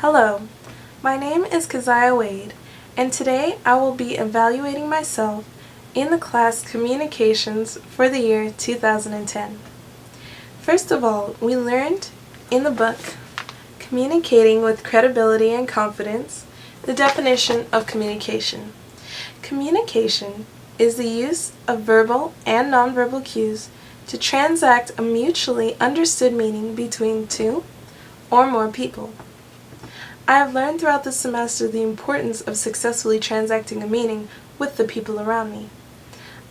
Hello, my name is Keziah Wade, and today I will be evaluating myself in the class Communications for the year 2010. First of all, we learned in the book Communicating with Credibility and Confidence the definition of communication. Communication is the use of verbal and nonverbal cues to transact a mutually understood meaning between two or more people. I have learned throughout this semester the importance of successfully transacting a meaning with the people around me.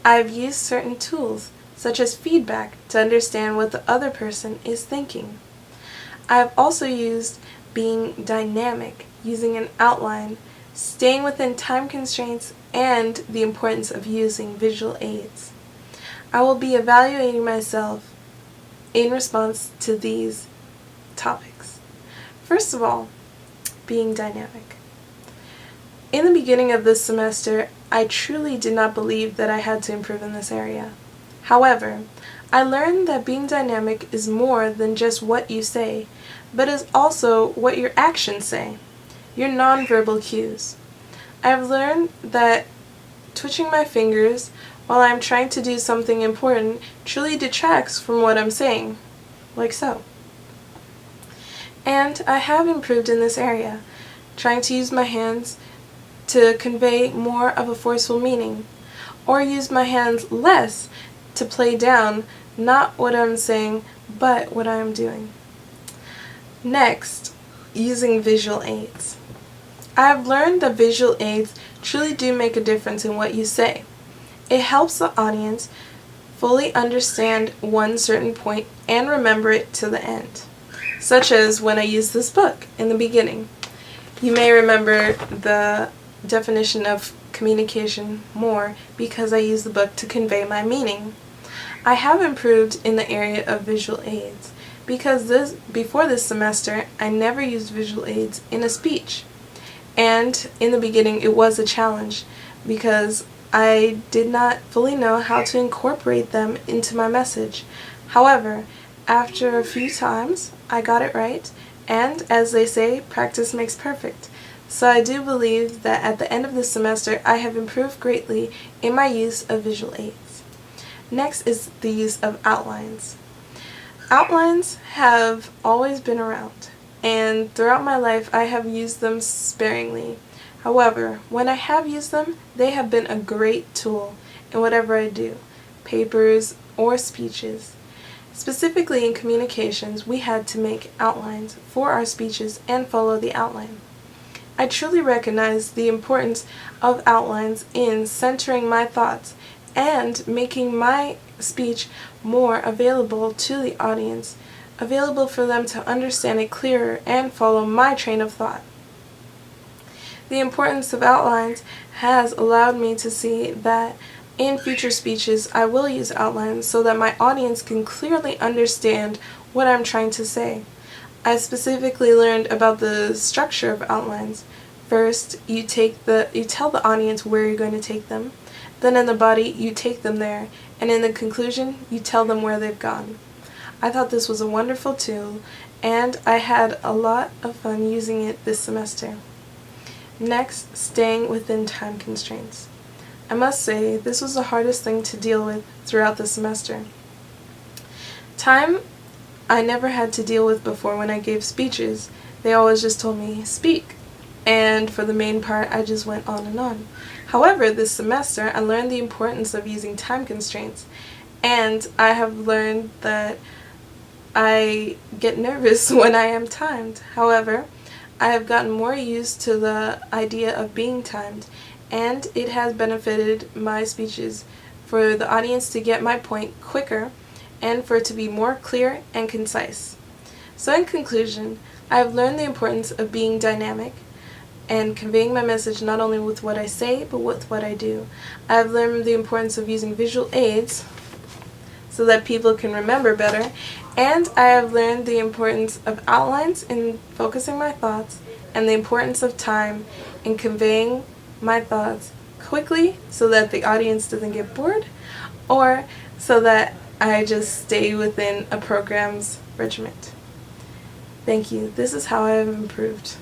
I have used certain tools, such as feedback, to understand what the other person is thinking. I have also used being dynamic, using an outline, staying within time constraints, and the importance of using visual aids. I will be evaluating myself in response to these topics. First of all, being dynamic. In the beginning of this semester, I truly did not believe that I had to improve in this area. However, I learned that being dynamic is more than just what you say, but is also what your actions say, your nonverbal cues. I have learned that twitching my fingers while I'm trying to do something important truly detracts from what I'm saying, like so. And I have improved in this area, trying to use my hands to convey more of a forceful meaning, or use my hands less to play down not what I'm saying, but what I'm doing. Next, using visual aids. I have learned that visual aids truly do make a difference in what you say. It helps the audience fully understand one certain point and remember it to the end, such as when I used this book in the beginning. You may remember the definition of communication more because I used the book to convey my meaning. I have improved in the area of visual aids because before this semester I never used visual aids in a speech. And in the beginning it was a challenge because I did not fully know how to incorporate them into my message. However, after a few times I got it right, and as they say, practice makes perfect. So I do believe that at the end of this semester I have improved greatly in my use of visual aids. Next is the use of outlines. Outlines have always been around, and throughout my life I have used them sparingly. However, when I have used them, they have been a great tool in whatever I do, papers or speeches. Specifically in communications, we had to make outlines for our speeches and follow the outline. I truly recognize the importance of outlines in centering my thoughts and making my speech more available to the audience, available for them to understand it clearer and follow my train of thought. The importance of outlines has allowed me to see that in future speeches I will use outlines so that my audience can clearly understand what I'm trying to say. I specifically learned about the structure of outlines. First, you tell the audience where you're going to take them. Then in the body, you take them there. And in the conclusion, you tell them where they've gone. I thought this was a wonderful tool, and I had a lot of fun using it this semester. Next, staying within time constraints. I must say, this was the hardest thing to deal with throughout the semester. Time I never had to deal with before when I gave speeches. They always just told me, speak. And for the main part, I just went on and on. However, this semester, I learned the importance of using time constraints. And I have learned that I get nervous when I am timed. However, I have gotten more used to the idea of being timed, and it has benefited my speeches for the audience to get my point quicker and for it to be more clear and concise. So in conclusion, I have learned the importance of being dynamic and conveying my message not only with what I say, but with what I do. I have learned the importance of using visual aids so that people can remember better, and I have learned the importance of outlines in focusing my thoughts, and the importance of time in conveying my thoughts quickly so that the audience doesn't get bored, or so that I just stay within a program's regiment. Thank you. This is how I have improved.